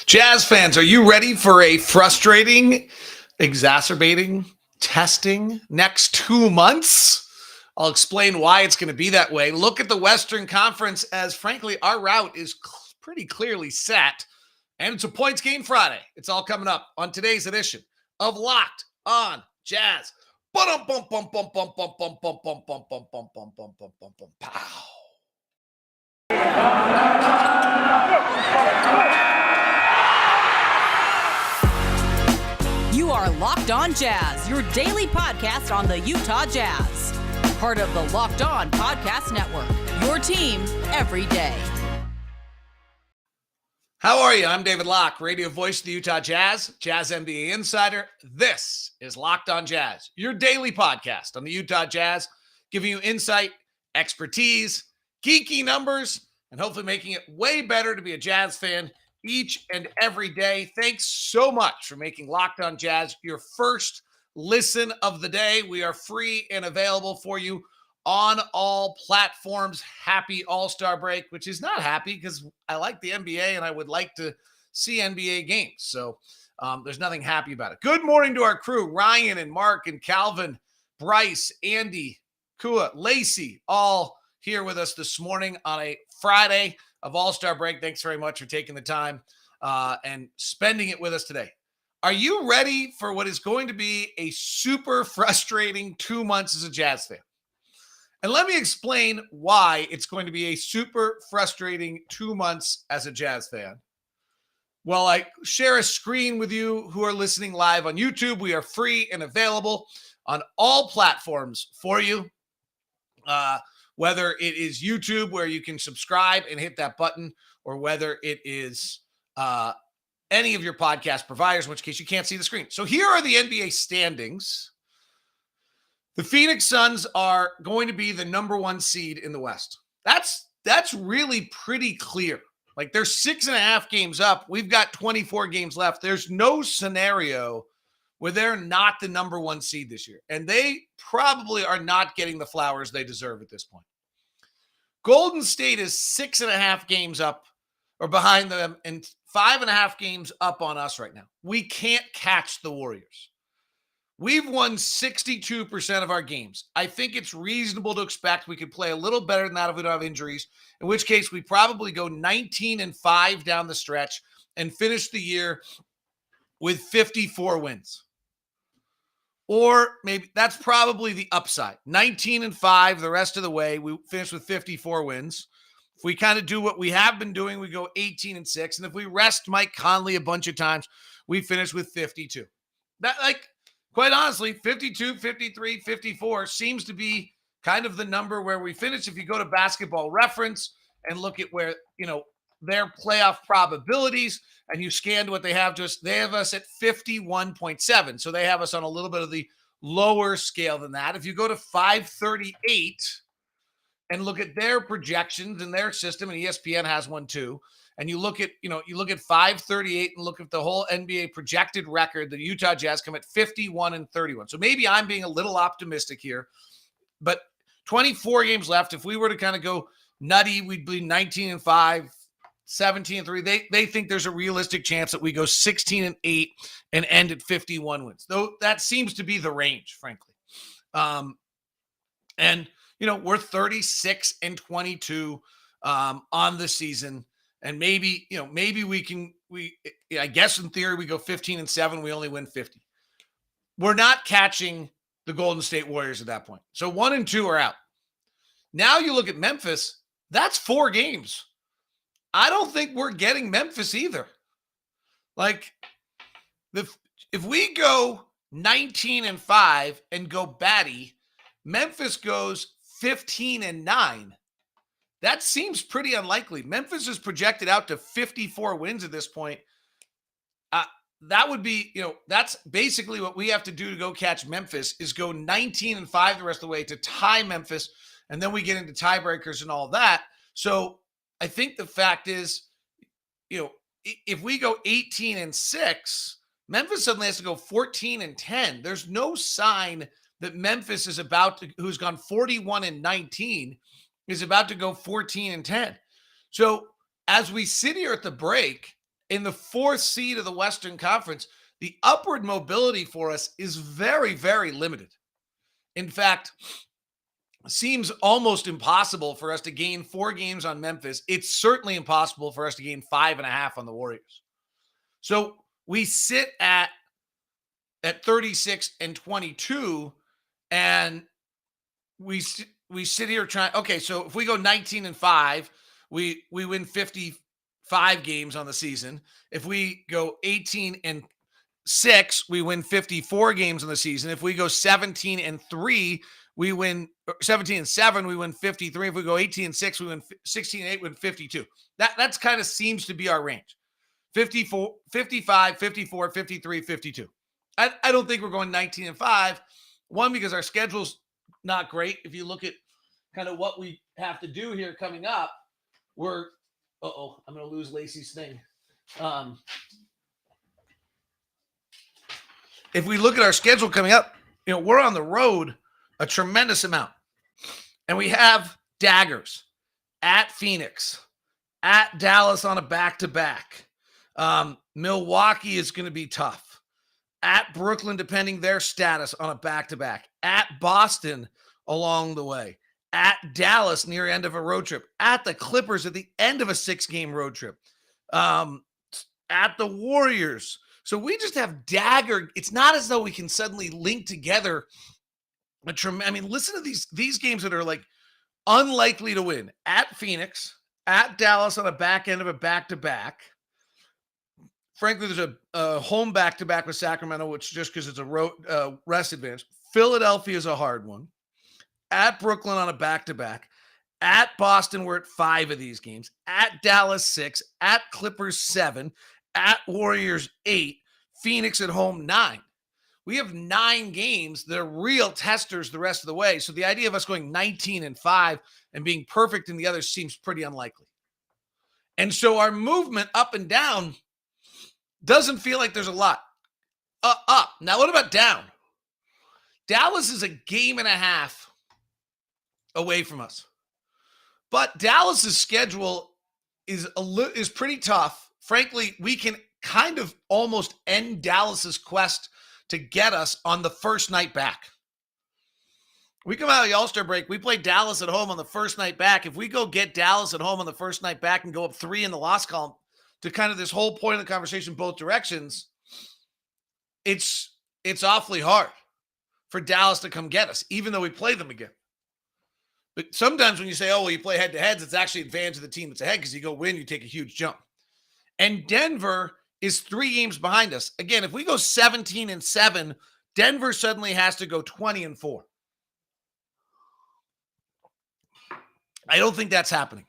Jazz fans, are you ready for a frustrating, exacerbating testing next 2 months? I'll explain why it's going to be that way. Look at the Western Conference as, frankly, our route is pretty clearly set, and it's a points game Friday. It's all coming up on today's edition of Locked on Jazz. Pow. You are Locked on Jazz, your daily podcast on the Utah Jazz. Part of the Locked on Podcast Network, your team every day. How are you? I'm David Locke, radio voice of the Utah Jazz, Jazz NBA insider. This is Locked on Jazz, your daily podcast on the Utah Jazz, giving you insight, expertise, geeky numbers, and hopefully making it way better to be a Jazz fan each and every day. Thanks so much for making Locked on Jazz your first listen of the day. We are free and available for you on all platforms. Happy All-Star break, which is not happy because I like the NBA and I would like to see NBA games. So there's nothing happy about it. Good morning to our crew, Ryan and Mark and Calvin, Bryce, Andy, Kua, Lacey, all here with us this morning on a Friday of All-Star break. Thanks very much for taking the time and spending it with us today. Are you ready for what is going to be a super frustrating 2 months as a Jazz fan? And let me explain why it's going to be a super frustrating 2 months as a Jazz fan. Well, I share a screen with you who are listening live on YouTube. We are free and available on all platforms for you. Whether it is YouTube where you can subscribe and hit that button, or whether it is any of your podcast providers, in which case you can't see the screen. So here are the NBA standings. The Phoenix Suns are going to be the number one seed in the West. That's really pretty clear. Like, they're 6.5 games up. We've got 24 games left. There's no scenario where they're not the number one seed this year. And they probably are not getting the flowers they deserve at this point. Golden State is 6.5 games up or behind them and 5.5 games up on us right now. We can't catch the Warriors. We've won 62% of our games. I think it's reasonable to expect we could play a little better than that if we don't have injuries, in which case we probably go 19-5 down the stretch and finish the year with 54 wins. Or maybe that's probably the upside. 19-5 the rest of the way. We finish with 54 wins. If we kind of do what we have been doing, we go 18-6. And if we rest Mike Conley a bunch of times, we finish with 52. That, like, quite honestly, 52, 53, 54 seems to be kind of the number where we finish. If you go to Basketball Reference and look at where, their playoff probabilities, and you scanned what they have to us, they have us at 51.7. So they have us on a little bit of the lower scale than that. If you go to 538 and look at their projections and their system, and ESPN has one too, and you look at 538 and look at the whole NBA projected record, the Utah Jazz come at 51-31. So maybe I'm being a little optimistic here, but 24 games left. If we were to kind of go nutty, we'd be 19-5. 17-3. They think there's a realistic chance that we go 16-8 and end at 51 wins. Though that seems to be the range, frankly. And we're 36-22 on the season, and maybe I guess in theory we go 15-7. We only win 50. We're not catching the Golden State Warriors at that point. So 1 and 2 are out. Now you look at Memphis. That's 4 games. I don't think we're getting Memphis either. Like, if we go 19-5 and go batty, Memphis goes 15-9. That seems pretty unlikely. Memphis is projected out to 54 wins at this point. That would be, that's basically what we have to do to go catch Memphis, is go 19-5 the rest of the way to tie Memphis, and then we get into tiebreakers and all that. So I think the fact is, if we go 18-6, Memphis suddenly has to go 14-10. There's no sign that Memphis is who's gone 41-19, is about to go 14-10. So as we sit here at the break, in the 4th seed of the Western Conference, the upward mobility for us is very, very limited. In fact, seems almost impossible for us to gain 4 games on Memphis. It's certainly impossible for us to gain 5.5 on the Warriors. So we sit at 36 and 22, and we sit here trying. Okay, so if we go 19 and 5, we win 55 games on the season. If we go 18 and 6, we win 54 games on the season. If we go 17 and 3, we win 17 and 7, we win 53. If we go 18 and 6, we win 16 and 8, we win 52. That's kind of seems to be our range. 54, 55, 54, 53, 52. I don't think we're going 19 and 5. One, because our schedule's not great. If you look at kind of what we have to do here coming up, I'm going to lose Lacey's thing. If we look at our schedule coming up, we're on the road a tremendous amount. And we have daggers at Phoenix, at Dallas on a back-to-back. Milwaukee is going to be tough. At Brooklyn, depending their status, on a back-to-back. At Boston along the way. At Dallas near end of a road trip. At the Clippers at the end of a 6-game road trip. At the Warriors. So we just have dagger. It's not as though we can suddenly link together. Listen to these games that are like unlikely to win. At Phoenix, at Dallas on a back end of a back-to-back. Frankly, there's a home back-to-back with Sacramento, which just because it's a road rest advantage. Philadelphia is a hard one. At Brooklyn on a back-to-back. At Boston, we're at 5 of these games. At Dallas, 6. At Clippers, 7. At Warriors, 8. Phoenix at home, 9. We have 9 games that are real testers the rest of the way. So the idea of us going 19 and 5 and being perfect in the others seems pretty unlikely. And so our movement up and down doesn't feel like there's a lot. Up. Now, what about down? Dallas is a game and a half away from us. But Dallas's schedule is pretty tough. Frankly, we can kind of almost end Dallas's quest to get us on the first night back. We come out of the All-Star break. We play Dallas at home on the first night back. If we go get Dallas at home on the first night back and go up 3 in the loss column to kind of this whole point of the conversation, both directions, it's awfully hard for Dallas to come get us, even though we play them again. But sometimes when you say, you play head-to-heads, it's actually advantage of the team that's ahead because you go win, you take a huge jump. And Denver is 3 games behind us. Again, if we go 17 and 7, Denver suddenly has to go 20 and 4. I don't think that's happening.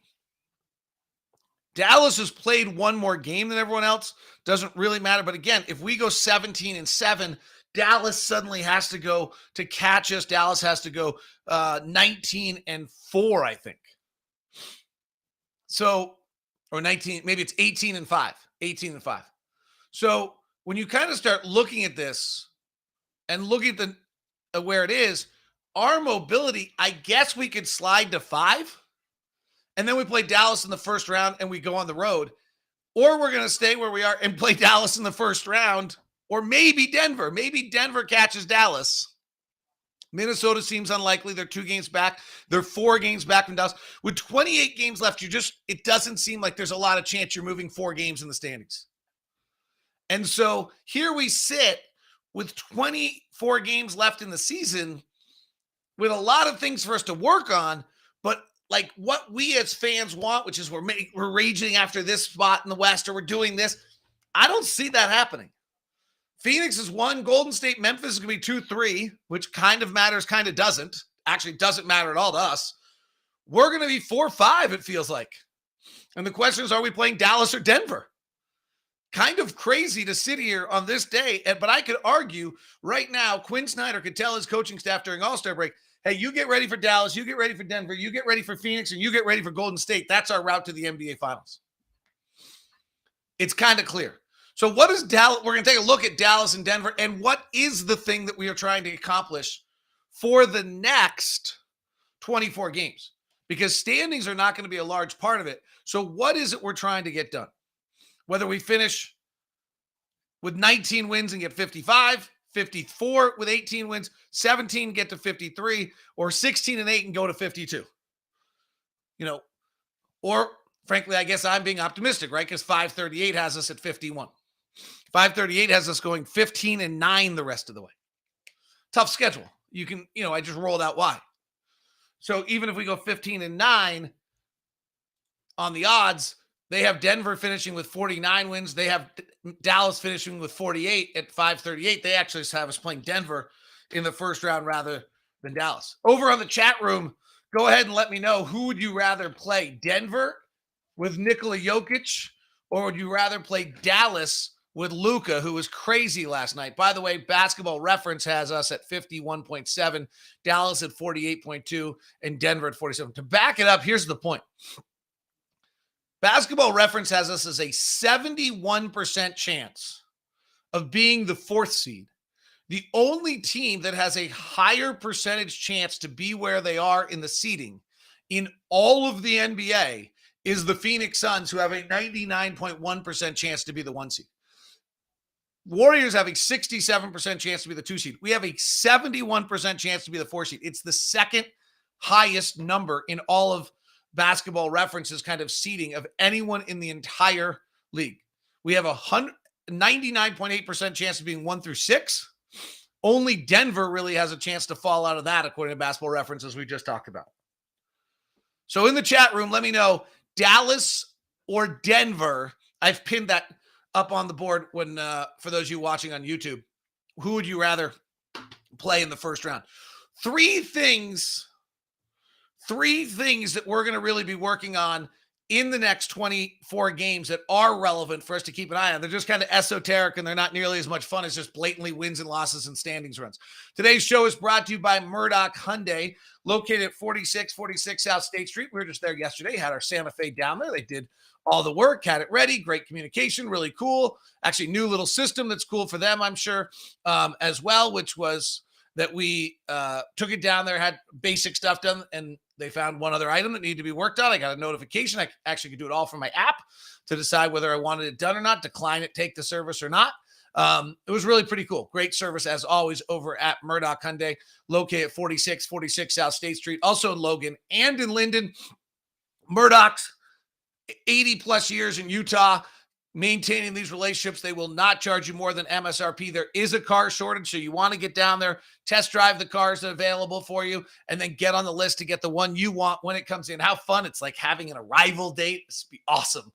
Dallas has played 1 more game than everyone else. Doesn't really matter. But again, if we go 17 and 7, Dallas suddenly has to go to catch us. Dallas has to go 19 and 4, I think. So, or 19, maybe it's 18 and 5. 18 and 5. So when you kind of start looking at this and looking at where it is, our mobility, I guess we could slide to 5. And then we play Dallas in the first round and we go on the road. Or we're going to stay where we are and play Dallas in the first round. Or maybe Denver. Maybe Denver catches Dallas. Minnesota seems unlikely. They're 2 games back. They're 4 games back from Dallas. With 28 games left, it doesn't seem like there's a lot of chance you're moving 4 games in the standings. And so here we sit with 24 games left in the season with a lot of things for us to work on, but like what we as fans want, which is we're raging after this spot in the West, or we're doing this. I don't see that happening. Phoenix is 1, Golden State, Memphis is going to be 2, 3, which kind of matters, kind of doesn't. Actually doesn't matter at all to us. We're going to be 4, 5, it feels like. And the question is, are we playing Dallas or Denver? Kind of crazy to sit here on this day, but I could argue right now, Quinn Snyder could tell his coaching staff during All-Star break, hey, you get ready for Dallas, you get ready for Denver, you get ready for Phoenix, and you get ready for Golden State. That's our route to the NBA Finals. It's kind of clear. So what is Dallas? We're going to take a look at Dallas and Denver, and what is the thing that we are trying to accomplish for the next 24 games? Because standings are not going to be a large part of it. So what is it we're trying to get done? whether we finish with 19 wins and get 55, 54 with 18 wins, 17 get to 53, or 16 and 8 and go to 52. Or frankly, I guess I'm being optimistic, right? Because 538 has us at 51. 538 has us going 15 and 9 the rest of the way. Tough schedule. You can, I just rolled out why. So even if we go 15 and 9 on the odds, they have Denver finishing with 49 wins. They have Dallas finishing with 48 at 538. They actually have us playing Denver in the first round rather than Dallas. Over on the chat room, go ahead and let me know, who would you rather play, Denver with Nikola Jokic, or would you rather play Dallas with Luca, who was crazy last night? By the way, Basketball Reference has us at 51.7, Dallas at 48.2, and Denver at 47. To back it up, here's the point. Basketball Reference has us as a 71% chance of being the 4th seed. The only team that has a higher percentage chance to be where they are in the seeding in all of the NBA is the Phoenix Suns, who have a 99.1% chance to be the 1 seed. Warriors have a 67% chance to be the 2 seed. We have a 71% chance to be the 4 seed. It's the second highest number in all of Basketball Reference's kind of seeding of anyone in the entire league. We have a 99.8% chance of being 1 through 6. Only Denver really has a chance to fall out of that, according to Basketball Reference, as we just talked about. So in the chat room, let me know, Dallas or Denver. I've pinned that up on the board when for those of you watching on YouTube. Who would you rather play in the first round? Three things that we're going to really be working on in the next 24 games that are relevant for us to keep an eye on. They're just kind of esoteric, and they're not nearly as much fun as just blatantly wins and losses and standings runs. Today's show is brought to you by Murdoch Hyundai, located at 4646 South State Street. We were just there yesterday, had our Santa Fe down there. They did all the work, had it ready, great communication, really cool. Actually, new little system that's cool for them, I'm sure, as well, which was that we took it down there, had basic stuff done, and they found one other item that needed to be worked on. I got a notification. I actually could do it all from my app to decide whether I wanted it done or not, decline it, take the service or not. It was really pretty cool. Great service, as always, over at Murdoch Hyundai, located at 4646 South State Street, also in Logan and in Linden. Murdoch's 80-plus years in Utah, maintaining these relationships. They will not charge you more than MSRP. There is a car shortage, so you want to get down there, test drive the cars that are available for you, and then get on the list to get the one you want when it comes in. How fun. It's like having an arrival date. This would be awesome.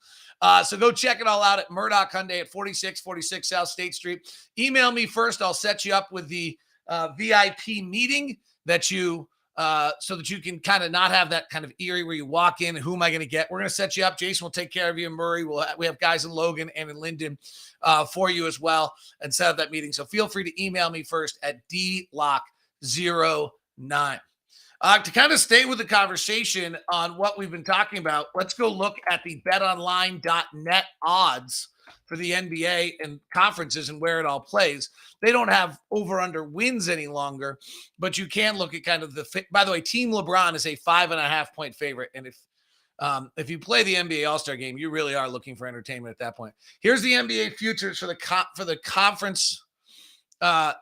So go check it all out at Murdoch Hyundai at 4646 South State Street. Email me first. I'll set you up with the VIP meeting that you so that you can kind of not have that kind of eerie where you walk in, who am I going to get? We're going to set you up. Jason will take care of you in Murray. We have guys in Logan and in Linden for you as well, and set up that meeting. So feel free to email me first at dlock09. To kind of stay with the conversation on what we've been talking about, let's go look at the betonline.net odds for the NBA and conferences and where it all plays. They don't have over-under wins any longer, but you can look at kind of by the way, Team LeBron is a 5.5-point favorite. And if you play the NBA All-Star game, you really are looking for entertainment at that point. Here's the NBA futures for the conference. The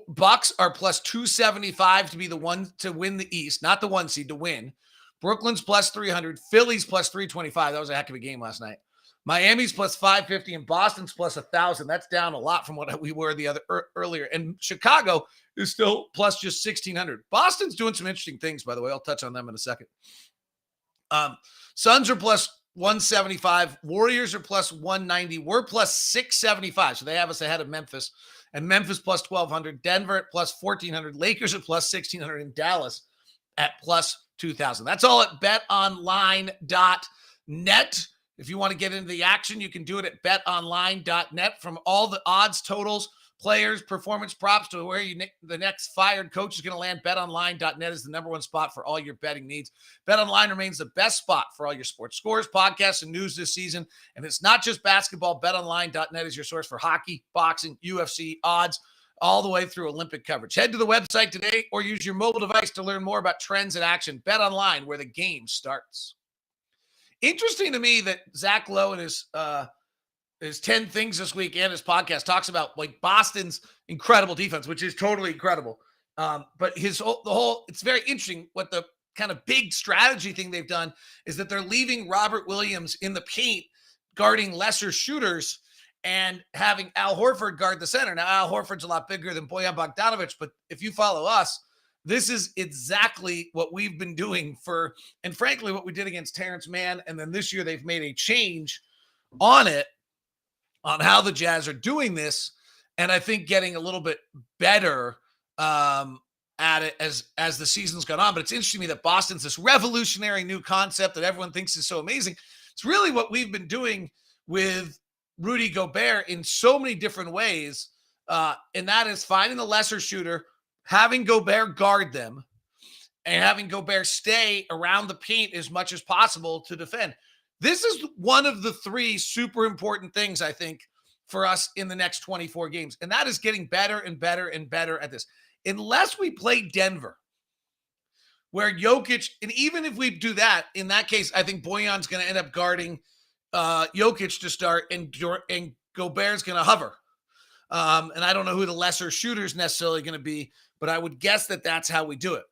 Bucks are plus 275 to be the one to win the East, not the 1 seed, to win. Brooklyn's plus 300. Philly's plus 325. That was a heck of a game last night. Miami's plus 550 and Boston's plus 1,000. That's down a lot from what we were earlier. And Chicago is still plus just 1,600. Boston's doing some interesting things, by the way. I'll touch on them in a second. Suns are plus 175. Warriors are plus 190. We're plus 675. So they have us ahead of Memphis. And Memphis plus 1,200. Denver at plus 1,400. Lakers at plus 1,600. And Dallas at plus 2,000. That's all at betonline.net. If you want to get into the action, you can do it at betonline.net. From all the odds, totals, players, performance props to where the next fired coach is going to land, betonline.net is the number one spot for all your betting needs. BetOnline remains the best spot for all your sports scores, podcasts, and news this season. And it's not just basketball. BetOnline.net is your source for hockey, boxing, UFC, odds, all the way through Olympic coverage. Head to the website today or use your mobile device to learn more about trends in action. BetOnline, where the game starts. Interesting to me that Zach Lowe and his his 10 things this week and his podcast talks about like Boston's incredible defense, which is totally incredible. But it's very interesting what the kind of big strategy thing they've done is that they're leaving Robert Williams in the paint guarding lesser shooters and having Al Horford guard the center. Now, Al Horford's a lot bigger than Bojan Bogdanovic, but if you follow us, this is exactly what we've been doing and frankly, what we did against Terrence Mann. And then this year they've made a change on how the Jazz are doing this. And I think getting a little bit better at it as the season's gone on. But it's interesting to me that Boston's this revolutionary new concept that everyone thinks is so amazing. It's really what we've been doing with Rudy Gobert in so many different ways. And that is finding the lesser shooter, having Gobert guard them, and having Gobert stay around the paint as much as possible to defend. This is one of the three super important things, I think, for us in the next 24 games. And that is getting better and better and better at this. Unless we play Denver, where Jokic, and even if we do that, in that case, I think Bojan's going to end up guarding Jokic to start, and Gobert's going to hover. And I don't know who the lesser shooter is necessarily going to be, but I would guess that that's how we do it.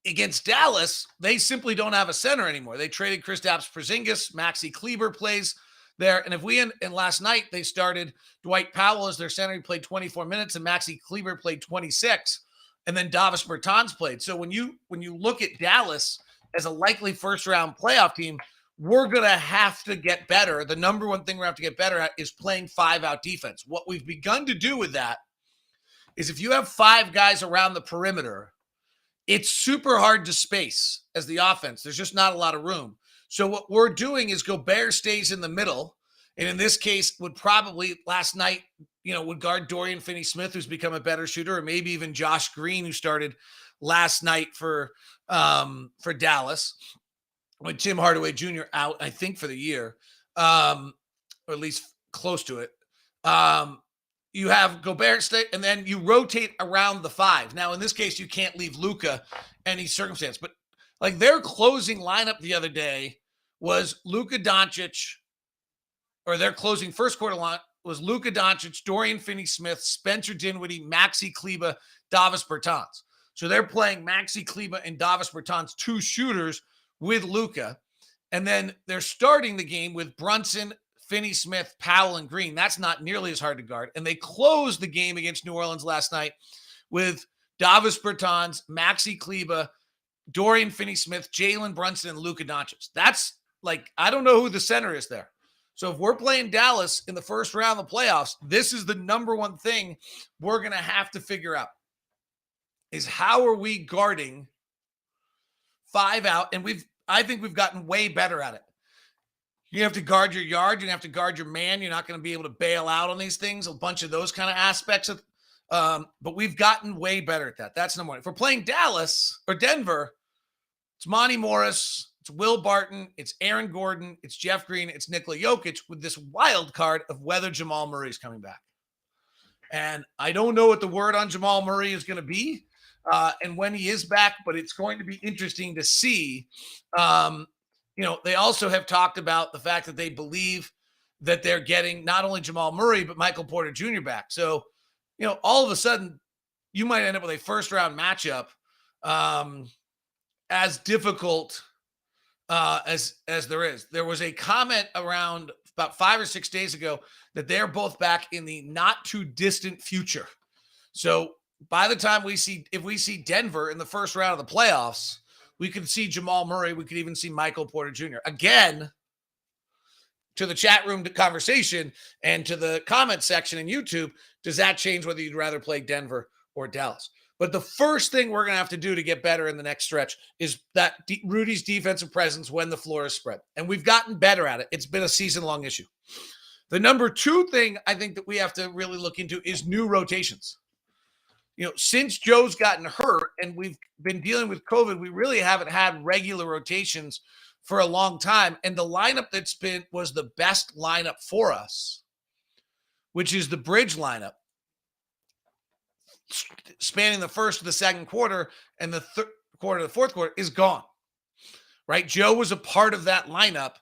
Against Dallas, they simply don't have a center anymore. They traded Kristaps Porzingis. Maxi Kleber plays there. And and last night they started Dwight Powell as their center. He played 24 minutes, and Maxi Kleber played 26. And then Davis Bertans played. So when you look at Dallas as a likely first-round playoff team, we're going to have to get better. The number one thing we're going to have to get better at is playing five-out defense. What we've begun to do with that is if you have five guys around the perimeter, it's super hard to space as the offense. There's just not a lot of room. So what we're doing is Gobert stays in the middle, and in this case would probably last night, would guard Dorian Finney-Smith, who's become a better shooter, or maybe even Josh Green, who started last night for Dallas, with Tim Hardaway Jr. out, I think, for the year, or at least close to it. You have Gobert stay, and then you rotate around the five. Now, in this case, you can't leave Luca any circumstance, but like their closing lineup the other day was Luca Doncic, or their closing first quarter line was Luca Doncic, Dorian Finney-Smith, Spencer Dinwiddie, Maxi Kleber, Davis Bertans. So they're playing Maxi Kleber and Davis Bertans, two shooters with Luca. And then they're starting the game with Brunson, Finney-Smith, Powell, and Green. That's not nearly as hard to guard. And they closed the game against New Orleans last night with Davis Bertans, Maxi Kleber, Dorian Finney-Smith, Jalen Brunson, and Luka Doncic. That's like, I don't know who the center is there. So if we're playing Dallas in the first round of the playoffs, this is the number one thing we're going to have to figure out is how are we guarding five out? And I think we've gotten way better at it. You have to guard your yard. You have to guard your man. You're not going to be able to bail out on these things, a bunch of those kind of aspects of, but we've gotten way better at that. That's number one. If we're playing Dallas or Denver, it's Monty Morris, it's Will Barton, it's Aaron Gordon, it's Jeff Green, it's Nikola Jokic with this wild card of whether Jamal Murray is coming back. And I don't know what the word on Jamal Murray is going to be and when he is back, but it's going to be interesting to see. They also have talked about the fact that they believe that they're getting not only Jamal Murray, but Michael Porter Jr. back. So, all of a sudden you might end up with a first round matchup as difficult as there is. There was a comment around about 5 or 6 days ago that they're both back in the not too distant future. So by the time if we see Denver in the first round of the playoffs, we could see Jamal Murray. We could even see Michael Porter Jr. Again, to the chat room conversation and to the comment section in YouTube, does that change whether you'd rather play Denver or Dallas? But the first thing we're going to have to do to get better in the next stretch is that Rudy's defensive presence when the floor is spread. And we've gotten better at it. It's been a season-long issue. The number two thing I think that we have to really look into is new rotations. Since Joe's gotten hurt and we've been dealing with COVID, we really haven't had regular rotations for a long time. And the lineup was the best lineup for us, which is the bridge lineup, spanning the first to the second quarter and the third quarter to the fourth quarter, is gone. Right? Joe was a part of that lineup.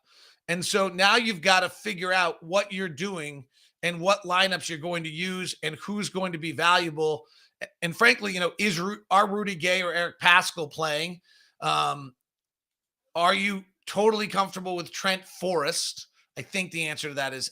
And so now you've got to figure out what you're doing and what lineups you're going to use and who's going to be valuable. And frankly, are Rudy Gay or Eric Paschall playing? Are you totally comfortable with Trent Forrest? I think the answer to that is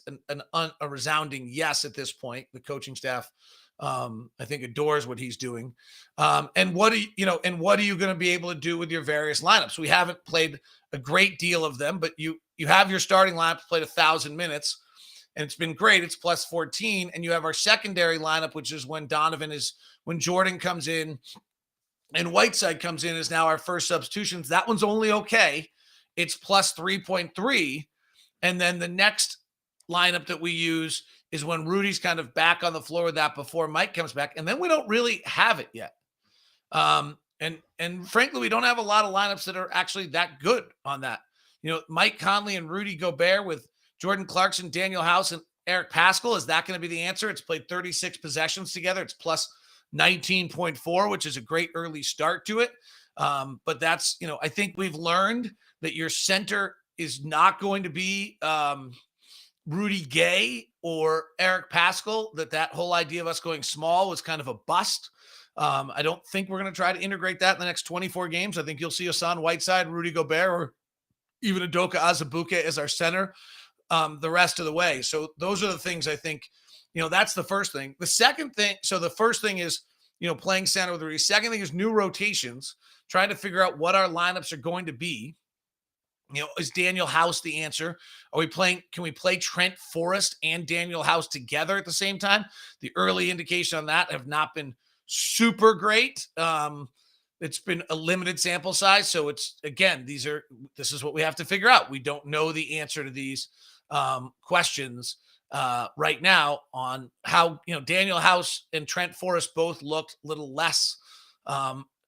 a resounding yes at this point. The coaching staff, I think, adores what he's doing. And what are you going to be able to do with your various lineups? We haven't played a great deal of them, but you have your starting lineup played 1,000 minutes, and it's been great. It's plus 14, and you have our secondary lineup, which is when when Jordan comes in and Whiteside comes in as now our first substitutions. That one's only okay. It's plus 3.3. And then the next lineup that we use is when Rudy's kind of back on the floor with that before Mike comes back. And then we don't really have it yet. And frankly, we don't have a lot of lineups that are actually that good on that. Mike Conley and Rudy Gobert with Jordan Clarkson, Daniel House, and Eric Paschall. Is that going to be the answer? It's played 36 possessions together. It's plus 19.4, which is a great early start to it. But that's, I think we've learned that your center is not going to be Rudy Gay or Eric Paschall, that whole idea of us going small was kind of a bust. I don't think we're going to try to integrate that in the next 24 games. I think you'll see Hassan Whiteside, Rudy Gobert, or even Udoka Azubuike as our center the rest of the way. So those are the things I think, that's the first thing. The second thing, so the first thing is, playing center with Rudy. Second thing is new rotations, trying to figure out what our lineups are going to be. Is Daniel House the answer? Can we play Trent Forrest and Daniel House together at the same time? The early indication on that have not been super great. It's been a limited sample size. So it's, again, this is what we have to figure out. We don't know the answer to these questions right now on how, Daniel House and Trent Forrest both looked a little less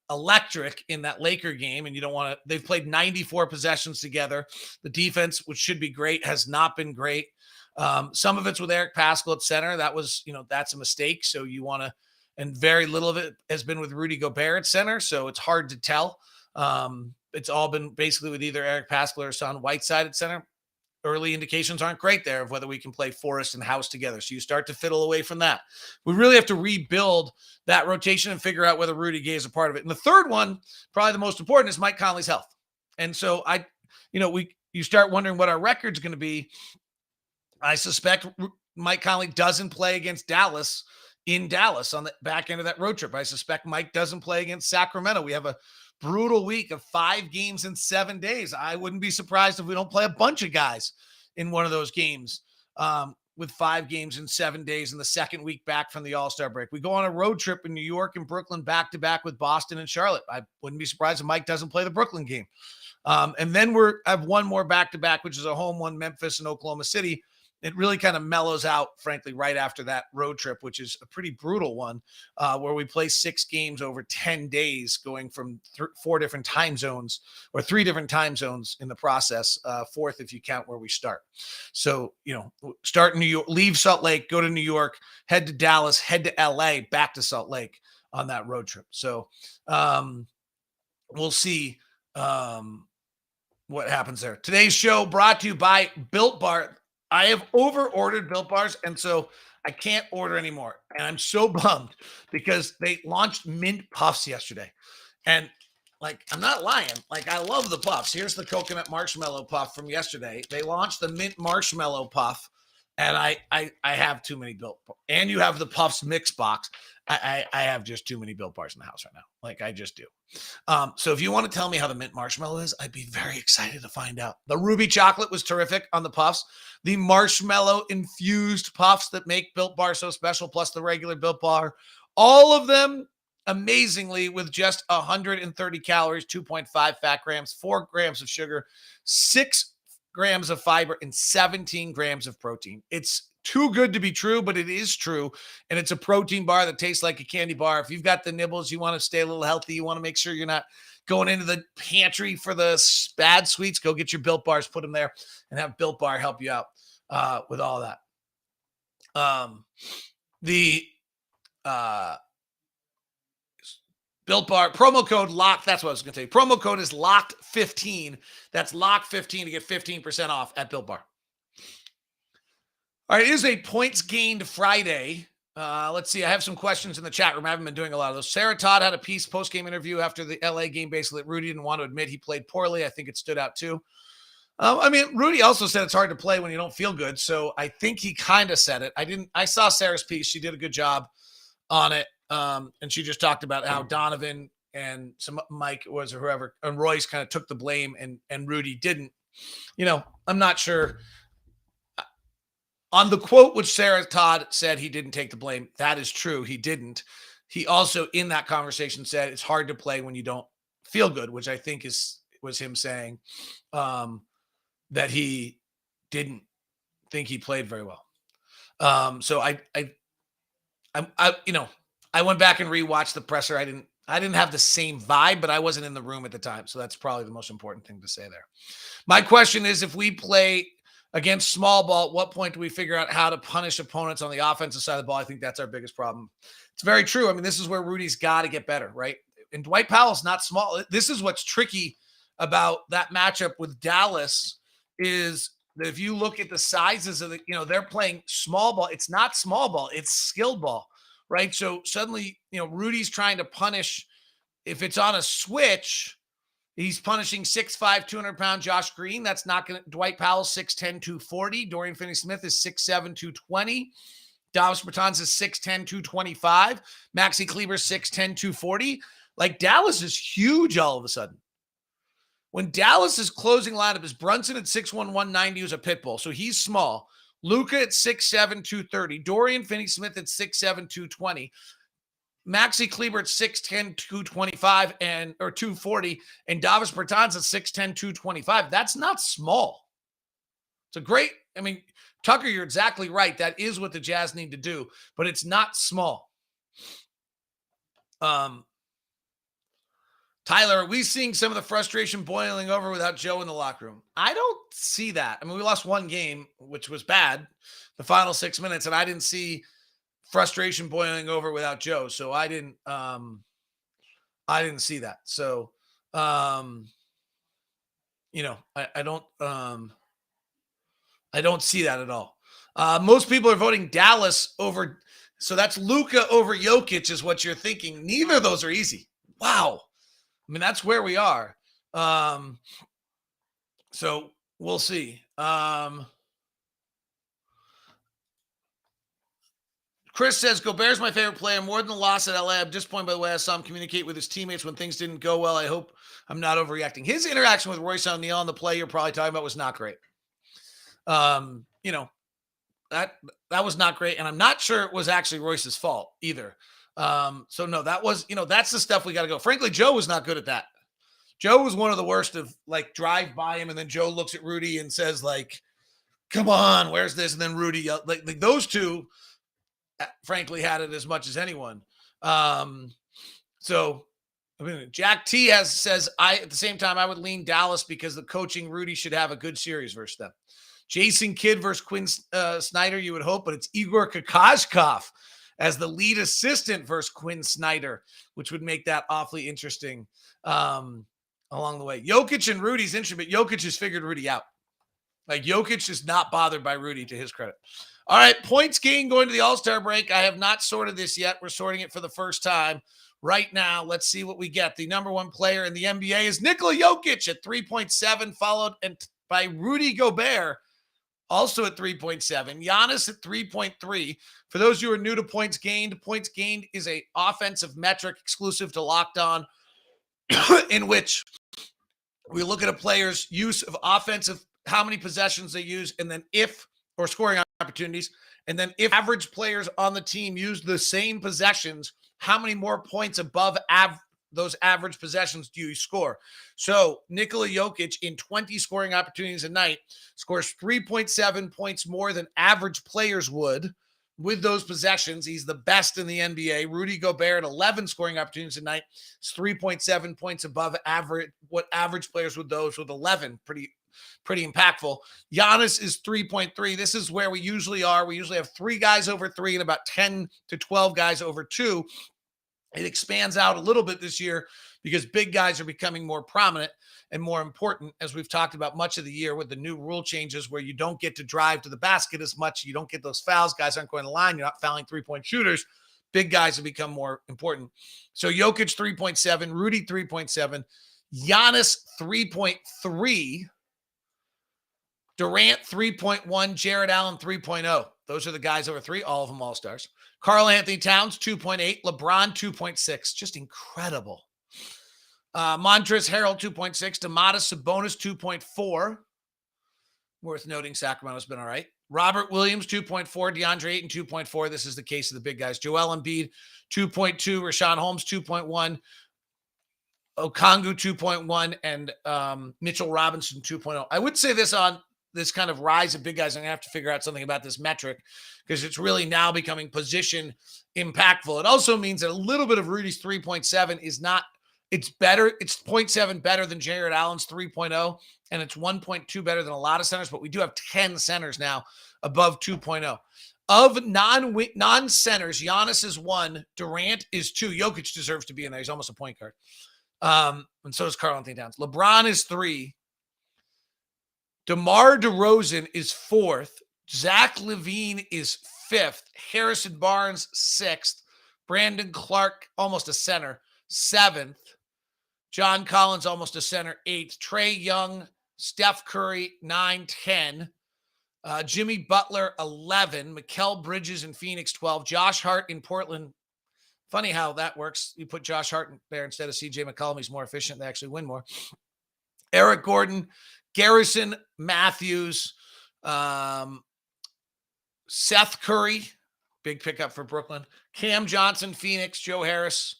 electric in that Laker game. And they've played 94 possessions together. The defense, which should be great, has not been great. Some of it's with Eric Paschall at center. That was, that's a mistake. So and very little of it has been with Rudy Gobert at center. So it's hard to tell. It's all been basically with either Eric Paschall or Hassan Whiteside at center. Early indications aren't great there of whether we can play Forrest and House together. So you start to fiddle away from that. We really have to rebuild that rotation and figure out whether Rudy Gay is a part of it. And the third one, probably the most important, is Mike Conley's health. And so you start wondering what our record's going to be. I suspect Mike Conley doesn't play against Dallas in Dallas on the back end of that road trip. I suspect Mike doesn't play against Sacramento. We have a brutal week of 5 games in 7 days. I wouldn't be surprised if we don't play a bunch of guys in one of those games with 5 games in 7 days in the second week back from the All-Star break. We go on a road trip in New York and Brooklyn back-to-back with Boston and Charlotte. I wouldn't be surprised if Mike doesn't play the Brooklyn game. And then I have one more back-to-back, which is a home one, Memphis and Oklahoma City. It really kind of mellows out, frankly, right after that road trip, which is a pretty brutal one, where we play 6 games over 10 days, going from 4 different time zones, or 3 different time zones in the process, 4th if you count where we start. So, start in New York, leave Salt Lake, go to New York, head to Dallas, head to LA, back to Salt Lake on that road trip. So we'll see what happens there. Today's show brought to you by Built Bar. I have over-ordered Built Bars, and so I can't order anymore. And I'm so bummed because they launched mint puffs yesterday. And, I'm not lying. I love the puffs. Here's the coconut marshmallow puff from yesterday. They launched the mint marshmallow puff, and I have too many Built Bars. And you have the Puffs mix box. I have just too many Built Bars in the house right now. I just do. So if you want to tell me how the mint marshmallow is, I'd be very excited to find out. The ruby chocolate was terrific on the puffs. The marshmallow infused puffs that make Built Bar so special, plus the regular Built Bar, all of them amazingly with just 130 calories, 2.5 fat grams, 4 grams of sugar, 6 grams of fiber, and 17 grams of protein. It's too good to be true, but it is true. And it's a protein bar that tastes like a candy bar. If you've got the nibbles, you want to stay a little healthy, you want to make sure you're not going into the pantry for the bad sweets, go get your Built Bars, put them there, and have Built Bar help you out with all that. Built Bar, promo code LOCK. That's what I was going to say. Promo code is LOCKED15. That's LOCK15 to get 15% off at Built Bar. All right, it is a points gained Friday. Let's see. I have some questions in the chat room. I haven't been doing a lot of those. Sarah Todd had a post-game interview after the LA game, basically that Rudy didn't want to admit he played poorly. I think it stood out too. Rudy also said it's hard to play when you don't feel good. So I think he kind of said it. I saw Sarah's piece. She did a good job on it. And she just talked about how Donovan and some Mike was or whoever and Royce kind of took the blame and Rudy didn't. I'm not sure. On the quote, which Sarah Todd said he didn't take the blame, that is true. He didn't. He also, in that conversation, said it's hard to play when you don't feel good, which I think was him saying that he didn't think he played very well. So I went back and rewatched the presser. I didn't have the same vibe, but I wasn't in the room at the time. So that's probably the most important thing to say there. My question is, if we play against small ball, at what point do we figure out how to punish opponents on the offensive side of the ball? I think that's our biggest problem. It's very true. I mean, this is where Rudy's got to get better, right? And Dwight Powell's not small. This is what's tricky about that matchup with Dallas is that if you look at the sizes of they're playing small ball. It's not small ball. It's skilled ball, right? So suddenly, Rudy's trying to punish. If it's on a switch, he's punishing 6'5", 200-pound Josh Green. That's not going to – Dwight Powell, 6'10", 240. Dorian Finney-Smith is 6'7", 220. Davis Bertans is 6'10", 225. Maxi Kleber, 6'10", 240. Like, Dallas is huge all of a sudden. When Dallas's closing lineup is Brunson at 6'1", 190, who's a pit bull, so he's small. Luca at 6'7", 230. Dorian Finney-Smith at 6'7", 220. Maxi Kleber at 6'10", 225 or 240, and Davis Bertans at 6'10", 225. That's not small. It's a great, Tucker, you're exactly right. That is what the Jazz need to do, but it's not small. Tyler, are we seeing some of the frustration boiling over without Joe in the locker room? I don't see that. We lost one game, which was bad, the final 6 minutes, and I didn't see frustration boiling over without Joe. So I didn't see that. So, I don't see that at all. Most people are voting Dallas over. So that's Luca over Jokic is what you're thinking. Neither of those are easy. Wow. That's where we are. So we'll see. Chris says, Gobert's my favorite player. More than the loss at LA. I'm disappointed by the way I saw him communicate with his teammates when things didn't go well. I hope I'm not overreacting. His interaction with Royce O'Neal and the play you're probably talking about was not great. That was not great. And I'm not sure it was actually Royce's fault either. So no, that was, that's the stuff we got to go. Frankly, Joe was not good at that. Joe was one of the worst of drive by him. And then Joe looks at Rudy and says come on, where's this? And then Rudy yelled, like those two, frankly, had it as much as anyone. Jack T says, at the same time, I would lean Dallas because the coaching Rudy should have a good series versus them. Jason Kidd versus Quinn Snyder, you would hope, but it's Igor Kokoshkov as the lead assistant versus Quinn Snyder, which would make that awfully interesting along the way. Jokic and Rudy's interesting, but Jokic has figured Rudy out. Jokic is not bothered by Rudy, to his credit. All right, points gained going to the All-Star break. I have not sorted this yet. We're sorting it for the first time right now. Let's see what we get. The number one player in the NBA is Nikola Jokic at 3.7, followed by Rudy Gobert, also at 3.7. Giannis at 3.3. For those who are new to points gained is a offensive metric exclusive to Locked On, in which we look at a player's use of offensive, how many possessions they use, and then or scoring opportunities. And then if average players on the team use the same possessions, how many more points above those average possessions do you score? So Nikola Jokic in 20 scoring opportunities a night scores 3.7 points more than average players would with those possessions. He's the best in the NBA. Rudy Gobert at 11 scoring opportunities a night is 3.7 points above average, what average players would those with 11. Pretty impactful. Giannis is 3.3. This is where we usually are. We usually have 3 guys over 3 and about 10 to 12 guys over 2. It expands out a little bit this year because big guys are becoming more prominent and more important, as we've talked about much of the year with the new rule changes where you don't get to drive to the basket as much. You don't get those fouls. Guys aren't going to the line. You're not fouling three-point shooters. Big guys have become more important. So Jokic 3.7, Rudy 3.7, Giannis 3.3, Durant 3.1, Jared Allen 3.0. Those are the guys over 3, all of them all-stars. Karl Anthony Towns 2.8, LeBron 2.6. Just incredible. Montrezl Harrell 2.6, Domantas Sabonis 2.4. Worth noting, Sacramento's been all right. Robert Williams 2.4, DeAndre Ayton 2.4. This is the case of the big guys. Joel Embiid 2.2, Rashawn Holmes 2.1, Okongwu 2.1, and Mitchell Robinson 2.0. I would say this on this kind of rise of big guys. I'm going to have to figure out something about this metric because it's really now becoming position impactful. It also means that a little bit of Rudy's 3.7 is not, it's better. It's 0.7 better than Jared Allen's 3.0, and it's 1.2 better than a lot of centers, but we do have 10 centers now above 2.0. Of non-centers, Giannis is 1, Durant is 2. Jokic deserves to be in there. He's almost a point guard. And so does Karl Anthony Towns. LeBron is 3. DeMar DeRozan is 4th. Zach LaVine is 5th. Harrison Barnes, 6th. Brandon Clark, almost a center, 7th. John Collins, almost a center, 8th. Trae Young, Steph Curry, 9, 10. Jimmy Butler, 11. Mikal Bridges in Phoenix, 12. Josh Hart in Portland. Funny how that works. You put Josh Hart in there instead of CJ McCollum. He's more efficient. They actually win more. Eric Gordon, Garrison Matthews, Seth Curry, big pickup for Brooklyn. Cam Johnson, Phoenix, Joe Harris,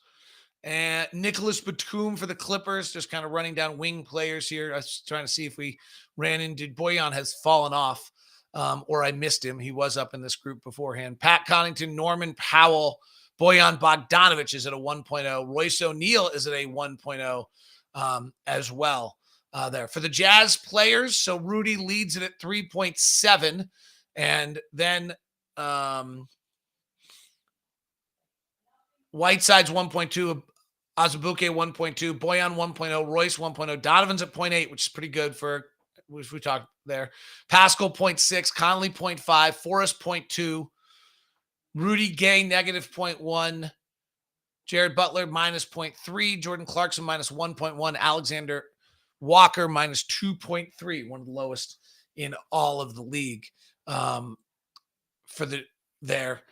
and Nicholas Batum for the Clippers. Just kind of running down wing players here. I was trying to see if we ran into Bojan has fallen off, or I missed him. He was up in this group beforehand. Pat Connaughton, Norman Powell, Bojan Bogdanovic is at a 1.0. Royce O'Neal is at a 1.0 as well. There for the Jazz players. So Rudy leads it at 3.7. And then Whiteside's 1.2, Azubuike 1.2, Bojan 1.0, Royce 1.0, Donovan's at 0.8, which is pretty good for, which we talked there. Pascal 0.6, Conley 0.5, Forrest 0.2, Rudy Gay negative 0.1, Jared Butler minus 0.3, Jordan Clarkson minus 1.1, Alexander Walker minus 2.3, one of the lowest in all of the league for the there.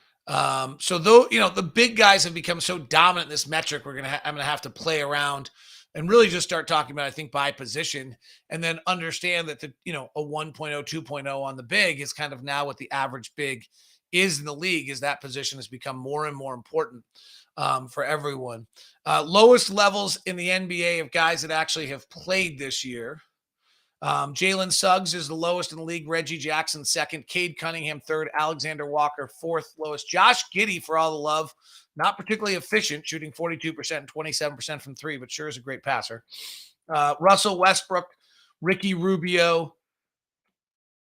So though, you know, the big guys have become so dominant in this metric, I'm going to have to play around and really just start talking about, I think, by position, and then understand that a 1.0, 2.0 on the big is kind of now what the average big is in the league, as that position has become more and more important for everyone. Lowest levels in the NBA of guys that actually have played this year. Jalen Suggs is the lowest in the league. Reggie Jackson, second. Cade Cunningham, third. Alexander Walker, fourth lowest. Josh Giddey, for all the love, not particularly efficient, shooting 42% and 27% from three, but sure is a great passer. Russell Westbrook, Ricky Rubio,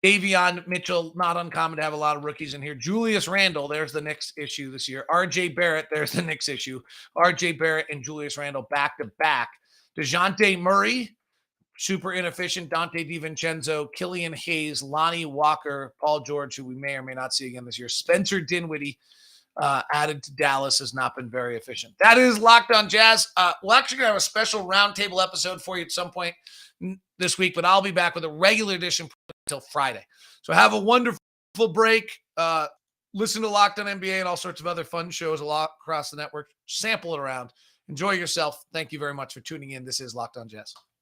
Davion Mitchell, not uncommon to have a lot of rookies in here. Julius Randle, there's the Knicks issue this year. RJ Barrett, there's the Knicks issue. RJ Barrett and Julius Randle back to back. DeJounte Murray, super inefficient. Dante DiVincenzo, Killian Hayes, Lonnie Walker, Paul George, who we may or may not see again this year. Spencer Dinwiddie, added to Dallas, has not been very efficient. That is Locked On Jazz. We'll actually have a special roundtable episode for you at some point this week, but I'll be back with a regular edition until Friday. So have a wonderful break. Listen to Locked On NBA and all sorts of other fun shows a lot across the network. Sample it around. Enjoy yourself. Thank you very much for tuning in. This is Locked On Jazz.